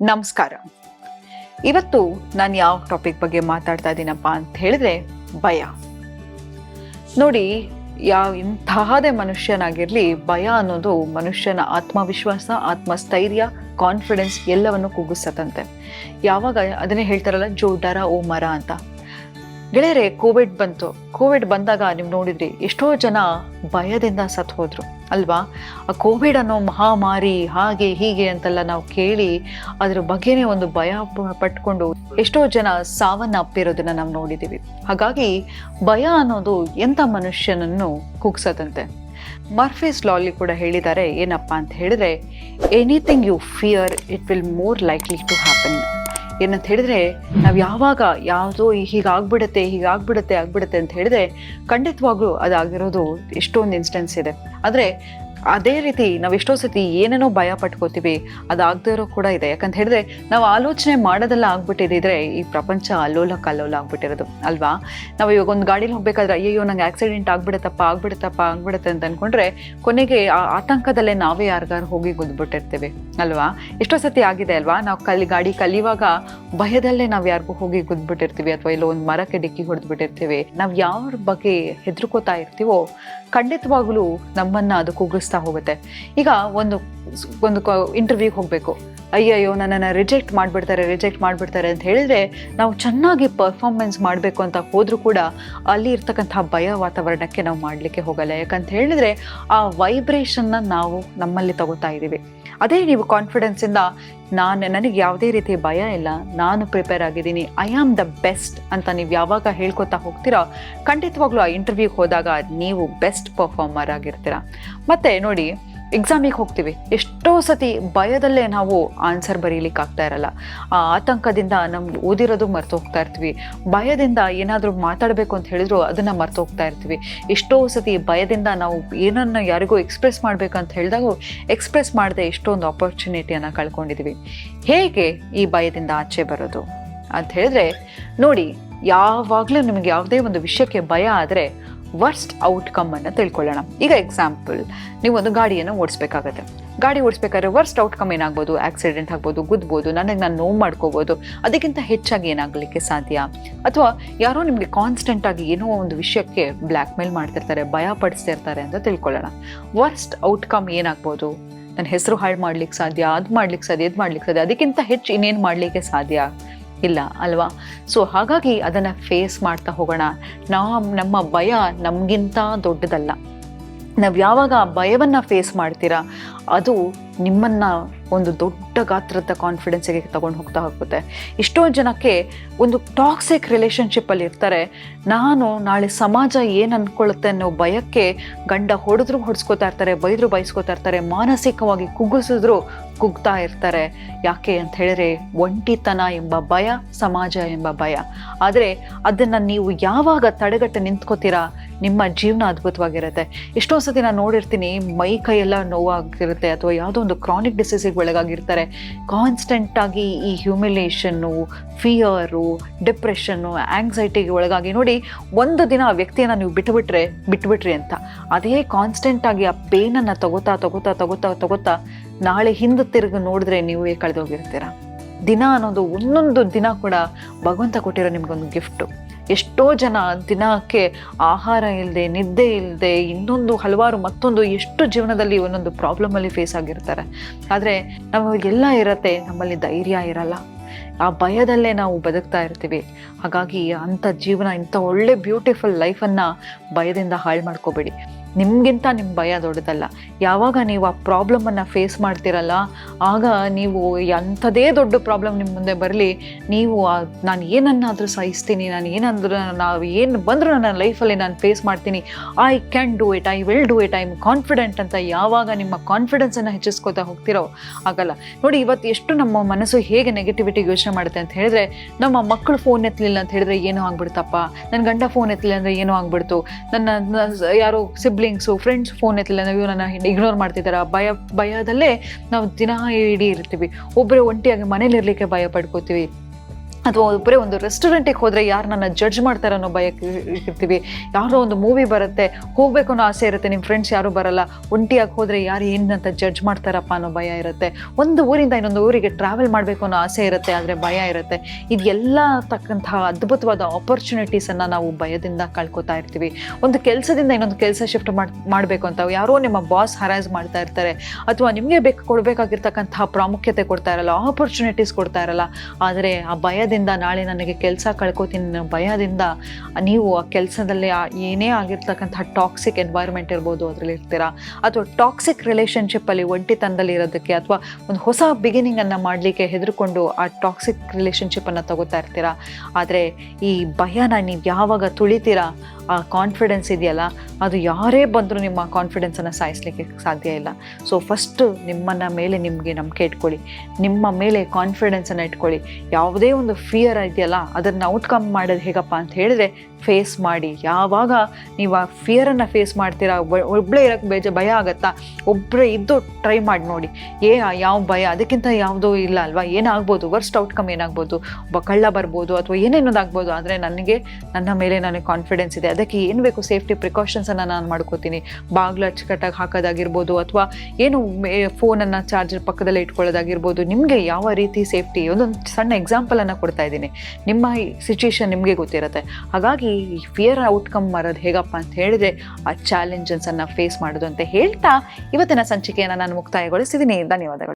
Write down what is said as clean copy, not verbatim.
ನಮಸ್ಕಾರ. ಇವತ್ತು ನಾನು ಯಾವ ಟಾಪಿಕ್ ಬಗ್ಗೆ ಮಾತಾಡ್ತಾ ಇದ್ದೀನಪ್ಪ ಅಂತ ಹೇಳಿದ್ರೆ ಭಯ. ನೋಡಿ, ಇಂತಹದೇ ಮನುಷ್ಯನಾಗಿರಲಿ, ಭಯ ಅನ್ನೋದು ಮನುಷ್ಯನ ಆತ್ಮವಿಶ್ವಾಸ, ಆತ್ಮಸ್ಥೈರ್ಯ, ಕಾನ್ಫಿಡೆನ್ಸ್ ಎಲ್ಲವನ್ನು ಕುಗ್ಗಿಸತ್ತಂತೆ. ಯಾವಾಗ ಅದನ್ನೇ ಹೇಳ್ತಾರಲ್ಲ, ಜೋ ಡರ ಓ ಮರ ಅಂತ. ಗೆಳೆಯರೆ, ಕೋವಿಡ್ ಬಂದಾಗ ನೀವು ನೋಡಿದ್ರಿ, ಎಷ್ಟೋ ಜನ ಭಯದಿಂದ ಸತ್ತು ಹೋದ್ರು ಅಲ್ವಾ? ಆ ಕೋವಿಡ್ ಅನ್ನೋ ಮಹಾಮಾರಿ ಹಾಗೆ ಹೀಗೆ ಅಂತೆಲ್ಲ ನಾವು ಕೇಳಿ ಅದ್ರ ಬಗ್ಗೆನೇ ಒಂದು ಭಯ ಪಟ್ಕೊಂಡು ಎಷ್ಟೋ ಜನ ಸಾವನ್ನಪ್ಪಿರೋದನ್ನ ನಾವು ನೋಡಿದ್ದೀವಿ. ಹಾಗಾಗಿ ಭಯ ಅನ್ನೋದು ಎಂಥ ಮನುಷ್ಯನನ್ನು ಕುಗ್ಸತ್ತಂತೆ. ಮರ್ಫೀಸ್ ಲಾಲಿ ಕೂಡ ಹೇಳಿದ್ದಾರೆ, ಏನಪ್ಪ ಅಂತ ಹೇಳಿದ್ರೆ, anything you fear it will more likely to happen. ಏನಂತ ಹೇಳಿದ್ರೆ, ನಾವು ಯಾವಾಗ ಯಾವುದೋ ಹೀಗಾಗ್ಬಿಡುತ್ತೆ ಅಂತ ಹೇಳಿದ್ರೆ ಖಂಡಿತವಾಗ್ಲೂ ಅದಾಗಿರೋದು ಎಷ್ಟೊಂದು ಇನ್ಸ್ಟೆನ್ಸ್ ಇದೆ. ಆದರೆ ಅದೇ ರೀತಿ ನಾವು ಎಷ್ಟೋ ಸತಿ ಏನೇನೋ ಭಯ ಪಟ್ಕೋತೀವಿ, ಅದಾಗದೇ ಇರೋ ಕೂಡ ಇದೆ. ಯಾಕಂತ ಹೇಳಿದ್ರೆ ನಾವು ಆಲೋಚನೆ ಮಾಡೋದೆಲ್ಲ ಆಗ್ಬಿಟ್ಟಿದ್ರೆ ಈ ಪ್ರಪಂಚ ಅಲ್ಲೋಲ ಕಲ್ಲೋಲ ಆಗ್ಬಿಟ್ಟಿರೋದು ಅಲ್ವಾ? ನಾವು ಇವಾಗ ಒಂದು ಗಾಡೀಲಿ ಹೋಗ್ಬೇಕಾದ್ರೆ ಅಯ್ಯೋ ನಂಗೆ ಆಕ್ಸಿಡೆಂಟ್ ಆಗ್ಬಿಡುತ್ತೆ ಅಂತ ಅಂದ್ಕೊಂಡ್ರೆ ಕೊನೆಗೆ ಆ ಆತಂಕದಲ್ಲೇ ನಾವೇ ಯಾರಿಗಾರು ಹೋಗಿ ಗುದ್ಬಿಟ್ಟಿರ್ತೀವಿ ಅಲ್ವಾ? ಎಷ್ಟೋ ಸತಿ ಆಗಿದೆ ಅಲ್ವಾ? ನಾವು ಗಾಡಿ ಕಲಿಯುವಾಗ ಭಯದಲ್ಲೇ ನಾವು ಯಾರಿಗೂ ಹೋಗಿ ಗುದ್ಬಿಟ್ಟಿರ್ತೀವಿ, ಅಥವಾ ಎಲ್ಲೋ ಒಂದು ಮರಕ್ಕೆ ಡಿಕ್ಕಿ ಹೊಡೆದ್ಬಿಟ್ಟಿರ್ತೀವಿ. ನಾವು ಯಾವ ಬಗ್ಗೆ ಹೆದರ್ಕೋತಾ ಇರ್ತೀವೋ ಖಂಡಿತವಾಗ್ಲೂ ನಮ್ಮನ್ನ ಅದು ಕುಗ್ಗಿಸ್ತಾ ಹೋಗುತ್ತೆ. ಈಗ ಒಂದು ಇಂಟರ್ವ್ಯೂಗೆ ಹೋಗಬೇಕು, ಅಯ್ಯಯ್ಯೋ ನನ್ನನ್ನು ರಿಜೆಕ್ಟ್ ಮಾಡಿಬಿಡ್ತಾರೆ ಅಂತ ಹೇಳಿದ್ರೆ ನಾವು ಚೆನ್ನಾಗಿ ಪರ್ಫಾರ್ಮೆನ್ಸ್ ಮಾಡಬೇಕು ಅಂತ ಹೋದರೂ ಕೂಡ ಅಲ್ಲಿ ಇರ್ತಕ್ಕಂಥ ಭಯ ವಾತಾವರಣಕ್ಕೆ ನಾವು ಮಾಡಲಿಕ್ಕೆ ಹೋಗಲ್ಲ. ಯಾಕಂತ ಹೇಳಿದ್ರೆ ಆ ವೈಬ್ರೇಷನ್ನ ನಾವು ನಮ್ಮಲ್ಲಿ ತಗೋತಾ ಇದ್ದೀವಿ. ಅದೇ ನೀವು ಕಾನ್ಫಿಡೆನ್ಸಿಂದ ನನಗೆ ಯಾವುದೇ ರೀತಿ ಭಯ ಇಲ್ಲ, ನಾನು ಪ್ರಿಪೇರ್ ಆಗಿದ್ದೀನಿ, ಐ ಆಮ್ ದ ಬೆಸ್ಟ್ ಅಂತ ನೀವು ಯಾವಾಗ ಹೇಳ್ಕೊತಾ ಹೋಗ್ತೀರಾ, ಖಂಡಿತವಾಗ್ಲೂ ಆ ಇಂಟರ್ವ್ಯೂಗೆ ಹೋದಾಗ ನೀವು ಬೆಸ್ಟ್ ಪರ್ಫಾರ್ಮರ್ ಆಗಿರ್ತೀರ. ಮತ್ತು ನೋಡಿ, ಎಕ್ಸಾಮಿಗೆ ಹೋಗ್ತೀವಿ, ಎಷ್ಟೋ ಸತಿ ಭಯದಲ್ಲೇ ನಾವು ಆನ್ಸರ್ ಬರೀಲಿಕ್ಕೆ ಆಗ್ತಾ ಇರಲ್ಲ. ಆ ಆತಂಕದಿಂದ ನಮ್ಗೆ ಓದಿರೋದು ಮರ್ತು ಹೋಗ್ತಾ ಇರ್ತೀವಿ. ಭಯದಿಂದ ಏನಾದರೂ ಮಾತಾಡಬೇಕು ಅಂತ ಹೇಳಿದ್ರು ಅದನ್ನು ಮರ್ತು ಹೋಗ್ತಾ ಇರ್ತೀವಿ. ಎಷ್ಟೋ ಸತಿ ಭಯದಿಂದ ನಾವು ಏನನ್ನು ಯಾರಿಗೂ ಎಕ್ಸ್ಪ್ರೆಸ್ ಮಾಡಬೇಕಂತ ಹೇಳಿದಾಗ ಎಕ್ಸ್ಪ್ರೆಸ್ ಮಾಡದೆ ಎಷ್ಟೊಂದು ಆಪರ್ಚುನಿಟಿಯನ್ನು ಕಳ್ಕೊಂಡಿದ್ದೀವಿ. ಹೇಗೆ ಈ ಭಯದಿಂದ ಆಚೆ ಬರೋದು ಅಂತ ಹೇಳಿದ್ರೆ, ನೋಡಿ, ಯಾವಾಗಲೂ ನಿಮಗೆ ಯಾವುದೇ ಒಂದು ವಿಷಯಕ್ಕೆ ಭಯ ಆದರೆ ವರ್ಸ್ಟ್ ಔಟ್ಕಮ್ ಅನ್ನು ತಿಳ್ಕೊಳ್ಳೋಣ. ಈಗ ಎಕ್ಸಾಂಪಲ್, ನೀವು ಒಂದು ಗಾಡಿಯನ್ನು ಓಡಿಸ್ಬೇಕಾಗತ್ತೆ. ಗಾಡಿ ಓಡಿಸ್ಬೇಕಾದ್ರೆ ವರ್ಸ್ಟ್ ಔಟ್ಕಮ್ ಏನಾಗ್ಬೋದು? ಆಕ್ಸಿಡೆಂಟ್ ಆಗ್ಬೋದು, ಗುದ್ಬೋದು, ನಾನು ನೋವು ಮಾಡ್ಕೋಬೋದು. ಅದಕ್ಕಿಂತ ಹೆಚ್ಚಾಗಿ ಏನಾಗಲಿಕ್ಕೆ ಸಾಧ್ಯ? ಅಥವಾ ಯಾರೋ ನಿಮಗೆ ಕಾನ್ಸ್ಟೆಂಟಾಗಿ ಏನೋ ಒಂದು ವಿಷಯಕ್ಕೆ ಬ್ಲ್ಯಾಕ್ ಮೇಲ್ ಮಾಡ್ತಿರ್ತಾರೆ, ಭಯ ಪಡಿಸ್ತಾ ಇರ್ತಾರೆ ಅಂತ ತಿಳ್ಕೊಳ್ಳೋಣ. ವರ್ಸ್ಟ್ ಔಟ್ಕಮ್ ಏನಾಗ್ಬೋದು? ನನ್ನ ಹೆಸರು ಹಾಳು ಮಾಡ್ಲಿಕ್ಕೆ ಸಾಧ್ಯ, ಅದು ಮಾಡ್ಲಿಕ್ಕೆ ಸಾಧ್ಯ. ಅದಕ್ಕಿಂತ ಹೆಚ್ಚು ಇನ್ನೇನು ಮಾಡಲಿಕ್ಕೆ ಸಾಧ್ಯ ಇಲ್ಲ ಅಲ್ವಾ? ಸೊ ಹಾಗಾಗಿ ಅದನ್ನು ಫೇಸ್ ಮಾಡ್ತಾ ಹೋಗೋಣ. ನಮ್ಮ ಭಯ ನಮಗಿಂತ ದೊಡ್ಡದಲ್ಲ. ನಾವು ಯಾವಾಗ ಆ ಭಯವನ್ನು ಫೇಸ್ ಮಾಡ್ತೀರಾ ಅದು ನಿಮ್ಮನ್ನು ಒಂದು ದೊಡ್ಡ ಗಾತ್ರದ ಕಾನ್ಫಿಡೆನ್ಸಿಗೆ ತಗೊಂಡು ಹೋಗುತ್ತೆ. ಎಷ್ಟೋ ಜನಕ್ಕೆ ಒಂದು ಟಾಕ್ಸಿಕ್ ರಿಲೇಷನ್ಶಿಪ್ಪಲ್ಲಿ ಇರ್ತಾರೆ. ನಾನು ನಾಳೆ ಸಮಾಜ ಏನು ಅಂದ್ಕೊಳ್ಳುತ್ತೆ ಅನ್ನೋ ಭಯಕ್ಕೆ ಗಂಡ ಹೊಡೆಸ್ಕೋತಾ ಇರ್ತಾರೆ, ಬೈಸ್ಕೋತಾ ಇರ್ತಾರೆ, ಮಾನಸಿಕವಾಗಿ ಕುಗ್ಗಿಸಿದ್ರು ಕುಗ್ತಾ ಇರ್ತಾರೆ. ಯಾಕೆ ಅಂತ ಹೇಳಿದ್ರೆ ಒಂಟಿತನ ಎಂಬ ಭಯ, ಸಮಾಜ ಎಂಬ ಭಯ. ಆದರೆ ಅದನ್ನು ನೀವು ಯಾವಾಗ ತಡೆಗಟ್ಟಿ ನಿಂತ್ಕೋತೀರಾ ನಿಮ್ಮ ಜೀವನ ಅದ್ಭುತವಾಗಿರುತ್ತೆ. ಎಷ್ಟೋ ಸತಿ ನಾನು ನೋಡಿರ್ತೀನಿ, ಮೈ ಕೈಯೆಲ್ಲ ನೋವಾಗಿರುತ್ತೆ ಅಥವಾ ಯಾವುದೋ ಒಂದು ಕ್ರಾನಿಕ್ ಡಿಸೀಸಿಗೆ ಒಳಗಾಗಿರ್ತಾರೆ. ಕಾನ್ಸ್ಟೆಂಟಾಗಿ ಈ ಹ್ಯೂಮಿಲೇಷನ್ನು, ಫಿಯರು, ಡಿಪ್ರೆಷನ್ನು, ಆಂಗ್ಸೈಟಿಗೆ ಒಳಗಾಗಿ ನೋಡಿ, ಒಂದು ದಿನ ಆ ವ್ಯಕ್ತಿಯನ್ನು ನೀವು ಬಿಟ್ಬಿಟ್ರಿ ಅಂತ ಅದೇ ಕಾನ್ಸ್ಟೆಂಟಾಗಿ ಆ ಪೇನನ್ನು ತಗೋತಾ ನಾಳೆ ಹಿಂದೆ ತಿರುಗಿ ನೋಡಿದ್ರೆ ನೀವೇ ಕಳೆದೋಗಿರ್ತೀರ. ದಿನ ಅನ್ನೋದು ಒಂದೊಂದು ದಿನ ಕೂಡ ಭಗವಂತ ಕೊಟ್ಟಿರೋ ನಿಮಗೊಂದು ಗಿಫ್ಟು. ಎಷ್ಟೋ ಜನ ದಿನಕ್ಕೆ ಆಹಾರ ಇಲ್ಲದೆ, ನಿದ್ದೆ ಇಲ್ಲದೆ, ಮತ್ತೊಂದು ಎಷ್ಟು ಜೀವನದಲ್ಲಿ ಒಂದೊಂದು ಪ್ರಾಬ್ಲಮಲ್ಲಿ ಫೇಸ್ ಆಗಿರ್ತಾರೆ. ಆದರೆ ನಮಗೆಲ್ಲ ಇರತ್ತೆ, ನಮ್ಮಲ್ಲಿ ಧೈರ್ಯ ಇರಲ್ಲ. ಆ ಭಯದಲ್ಲೇ ನಾವು ಬದುಕ್ತಾ ಇರ್ತೀವಿ. ಹಾಗಾಗಿ ಅಂಥ ಜೀವನ, ಇಂಥ ಒಳ್ಳೆ ಬ್ಯೂಟಿಫುಲ್ ಲೈಫನ್ನು ಭಯದಿಂದ ಹಾಳು ಮಾಡ್ಕೋಬೇಡಿ. ನಿಮಗಿಂತ ನಿಮ್ಮ ಭಯ ದೊಡ್ಡದಲ್ಲ. ಯಾವಾಗ ನೀವು ಆ ಪ್ರಾಬ್ಲಮನ್ನು ಫೇಸ್ ಮಾಡ್ತಿರಲ್ಲ, ಆಗ ನೀವು ಅಂಥದೇ ದೊಡ್ಡ ಪ್ರಾಬ್ಲಮ್ ನಿಮ್ಮ ಮುಂದೆ ಬರಲಿ, ನೀವು ನಾನು ಏನನ್ನಾದರೂ ಸಹಿಸ್ತೀನಿ, ಏನು ಬಂದರೂ ನನ್ನ ಲೈಫಲ್ಲಿ ನಾನು ಫೇಸ್ ಮಾಡ್ತೀನಿ, I can do it, I will do it, I am confident ಅಂತ ಯಾವಾಗ ನಿಮ್ಮ ಕಾನ್ಫಿಡೆನ್ಸನ್ನು ಹೆಚ್ಚಿಸ್ಕೋತಾ ಹೋಗ್ತಿರೋ ಆಗಲ್ಲ. ನೋಡಿ, ಇವತ್ತು ಎಷ್ಟು ನಮ್ಮ ಮನಸ್ಸು ಹೇಗೆ ನೆಗೆಟಿವಿಟಿಗೆ ಯೋಚನೆ ಮಾಡುತ್ತೆ ಅಂತ ಹೇಳಿದ್ರೆ, ನಮ್ಮ ಮಕ್ಕಳು ಫೋನ್ ಎತ್ತಲಿಲ್ಲ ಅಂತ ಹೇಳಿದ್ರೆ ಏನೋ ಆಗ್ಬಿಡ್ತಪ್ಪ, ನನ್ನ ಗಂಡ ಫೋನ್ ಎತ್ತಲಿಲ್ಲ ಅಂದರೆ ಏನೋ ಆಗ್ಬಿಡ್ತು, ನನ್ನ ಯಾರೋ ಫ್ರೆಂಡ್ಸ್ ಫೋನ್ ಎತ್ತಲಿಲ್ಲ, ನಾವು ನನ್ನ ಇಗ್ನೋರ್ ಮಾಡ್ತಿದ್ದಾರೆ. ಭಯದಲ್ಲೇ ನಾವು ದಿನ ಇಡೀ ಇರ್ತೀವಿ. ಒಬ್ಬರೇ ಒಂಟಿಯಾಗಿ ಮನೇಲಿ ಇರಲಿಕ್ಕೆ ಭಯ ಪಡ್ಕೋತೀವಿ. ಅಥವಾ ಒಬ್ಬರೇ ಒಂದು ರೆಸ್ಟೋರೆಂಟಿಗೆ ಹೋದರೆ ಯಾರು ನನ್ನ ಜಡ್ಜ್ ಮಾಡ್ತಾರೆ ಅನ್ನೋ ಭಯಕ್ಕೆ ಇರ್ತೀವಿ. ಯಾರೋ ಒಂದು ಮೂವಿ ಬರುತ್ತೆ, ಹೋಗ್ಬೇಕು ಅನ್ನೋ ಆಸೆ ಇರುತ್ತೆ, ನಿಮ್ಮ ಫ್ರೆಂಡ್ಸ್ ಯಾರೂ ಬರಲ್ಲ, ಒಂಟಿಯಾಗಿ ಹೋದರೆ ಯಾರು ಏನಂತ ಜಡ್ಜ್ ಮಾಡ್ತಾರಪ್ಪ ಅನ್ನೋ ಭಯ ಇರುತ್ತೆ. ಒಂದು ಊರಿಂದ ಇನ್ನೊಂದು ಊರಿಗೆ ಟ್ರಾವೆಲ್ ಮಾಡಬೇಕು ಅನ್ನೋ ಆಸೆ ಇರುತ್ತೆ, ಆದರೆ ಭಯ ಇರುತ್ತೆ. ಇದೆಲ್ಲ ತಕ್ಕಂತಹ ಅದ್ಭುತವಾದ ಆಪರ್ಚುನಿಟೀಸನ್ನು ನಾವು ಭಯದಿಂದ ಕಳ್ಕೊತಾ ಇರ್ತೀವಿ. ಒಂದು ಕೆಲಸದಿಂದ ಇನ್ನೊಂದು ಕೆಲಸ ಶಿಫ್ಟ್ ಮಾಡಬೇಕು ಅಂತ ಯಾರೋ ನಿಮ್ಮ ಬಾಸ್ ಹರಾಜ್ ಮಾಡ್ತಾ ಇರ್ತಾರೆ, ಅಥವಾ ನಿಮಗೆ ಕೊಡಬೇಕಾಗಿರ್ತಕ್ಕಂತಹ ಪ್ರಾಮುಖ್ಯತೆ ಕೊಡ್ತಾ ಇರಲ್ಲ, ಆಪರ್ಚುನಿಟೀಸ್ ಕೊಡ್ತಾ ಇರಲ್ಲ. ಆದರೆ ಆ ಭಯದಿಂದ ನಾಳೆ ನನಗೆ ಕೆಲಸ ಕಳ್ಕೊತೀನಿ ಅನ್ನೋ ಭಯದಿಂದ ನೀವು ಆ ಕೆಲಸದಲ್ಲಿ ಏನೇ ಆಗಿರ್ತಕ್ಕಂಥ ಟಾಕ್ಸಿಕ್ ಎನ್ವೈರ್ಮೆಂಟ್ ಇರ್ಬೋದು ಅದರಲ್ಲಿ ಇರ್ತೀರಾ, ಅಥವಾ ಟಾಕ್ಸಿಕ್ ರಿಲೇಷನ್ಶಿಪ್ಪಲ್ಲಿ ಒಂಟಿತನದಲ್ಲಿ ಇರೋದಕ್ಕೆ ಅಥವಾ ಒಂದು ಹೊಸ ಬಿಗಿನಿಂಗನ್ನು ಮಾಡಲಿಕ್ಕೆ ಹೆದರ್ಕೊಂಡು ಆ ಟಾಕ್ಸಿಕ್ ರಿಲೇಷನ್ಶಿಪ್ಪನ್ನು ತಗೋತಾ ಇರ್ತೀರಾ. ಆದರೆ ಈ ಭಯನ ನೀವು ಯಾವಾಗ ತುಳಿತೀರಾ, ಆ ಕಾನ್ಫಿಡೆನ್ಸ್ ಇದೆಯಲ್ಲ, ಅದು ಯಾರೇ ಬಂದರೂ ನಿಮ್ಮ ಕಾನ್ಫಿಡೆನ್ಸನ್ನು ಸಾಯಿಸಲಿಕ್ಕೆ ಸಾಧ್ಯ ಇಲ್ಲ. ಸೊ ಫಸ್ಟು ನಿಮ್ಮನ್ನ ಮೇಲೆ ನಿಮಗೆ ನಂಬಿಕೆ ಇಟ್ಕೊಳ್ಳಿ, ನಿಮ್ಮ ಮೇಲೆ ಕಾನ್ಫಿಡೆನ್ಸನ್ನು ಇಟ್ಕೊಳ್ಳಿ. ಯಾವುದೇ ಒಂದು ಫಿಯರ್ ಇದೆಯಲ್ಲ ಅದನ್ನು ಔಟ್ಕಮ್ ಮಾಡೋದು ಹೇಗಪ್ಪ ಅಂತ ಹೇಳಿದ್ರೆ ಫೇಸ್ ಮಾಡಿ. ಯಾವಾಗ ನೀವು ಆ ಫಿಯರನ್ನು ಫೇಸ್ ಮಾಡ್ತೀರಾ, ಒಬ್ಬಳೇ ಇರೋಕ್ಕೆ ಭಯ ಆಗುತ್ತಾ, ಒಬ್ಬರೇ ಇದ್ದು ಟ್ರೈ ಮಾಡಿ ನೋಡಿ. ಯಾವ ಭಯ ಅದಕ್ಕಿಂತ ಯಾವುದೂ ಇಲ್ಲ ಅಲ್ವಾ. ಏನಾಗ್ಬೋದು, ವರ್ಸ್ಟ್ ಔಟ್ಕಮ್ ಏನಾಗ್ಬೋದು, ಒಬ್ಬ ಕಳ್ಳ ಬರ್ಬೋದು ಅಥವಾ ಏನೇನೋದಾಗ್ಬೋದು. ಆದರೆ ನನ್ನ ಮೇಲೆ ನನಗೆ ಕಾನ್ಫಿಡೆನ್ಸ್ ಇದೆ, ಅದಕ್ಕೆ ಏನು ಬೇಕು ಸೇಫ್ಟಿ ಪ್ರಿಕಾಷನ್ಸನ್ನು ನಾನು ಮಾಡ್ಕೋತೀನಿ. ಬಾಗಿಲು ಅಚ್ಚುಕಟ್ಟಾಗಿ ಹಾಕೋದಾಗಿರ್ಬೋದು, ಅಥವಾ ಏನು ಫೋನನ್ನು ಚಾರ್ಜರ್ ಪಕ್ಕದಲ್ಲೇ ಇಟ್ಕೊಳ್ಳೋದಾಗಿರ್ಬೋದು. ನಿಮಗೆ ಯಾವ ರೀತಿ ಸೇಫ್ಟಿ, ಒಂದೊಂದು ಸಣ್ಣ ಎಕ್ಸಾಂಪಲನ್ನು ಕೊಡ್ತಾ ಇದ್ದೀನಿ. ನಿಮ್ಮ ಸಿಚುಯೇಷನ್ ನಿಮಗೆ ಗೊತ್ತಿರುತ್ತೆ. ಹಾಗಾಗಿ ಈ ಫಿಯರ್ ಔಟ್ಕಮ್ ಮಾಡೋದು ಹೇಗಪ್ಪ ಅಂತ ಹೇಳಿದ್ರೆ ಆ ಚಾಲೆಂಜಸನ್ನು ಫೇಸ್ ಮಾಡೋದು ಅಂತ ಹೇಳ್ತಾ ಇವತ್ತಿನ ಸಂಚಿಕೆಯನ್ನು ನಾನು ಮುಕ್ತಾಯಗೊಳಿಸಿದ್ದೀನಿ. ಧನ್ಯವಾದಗಳು.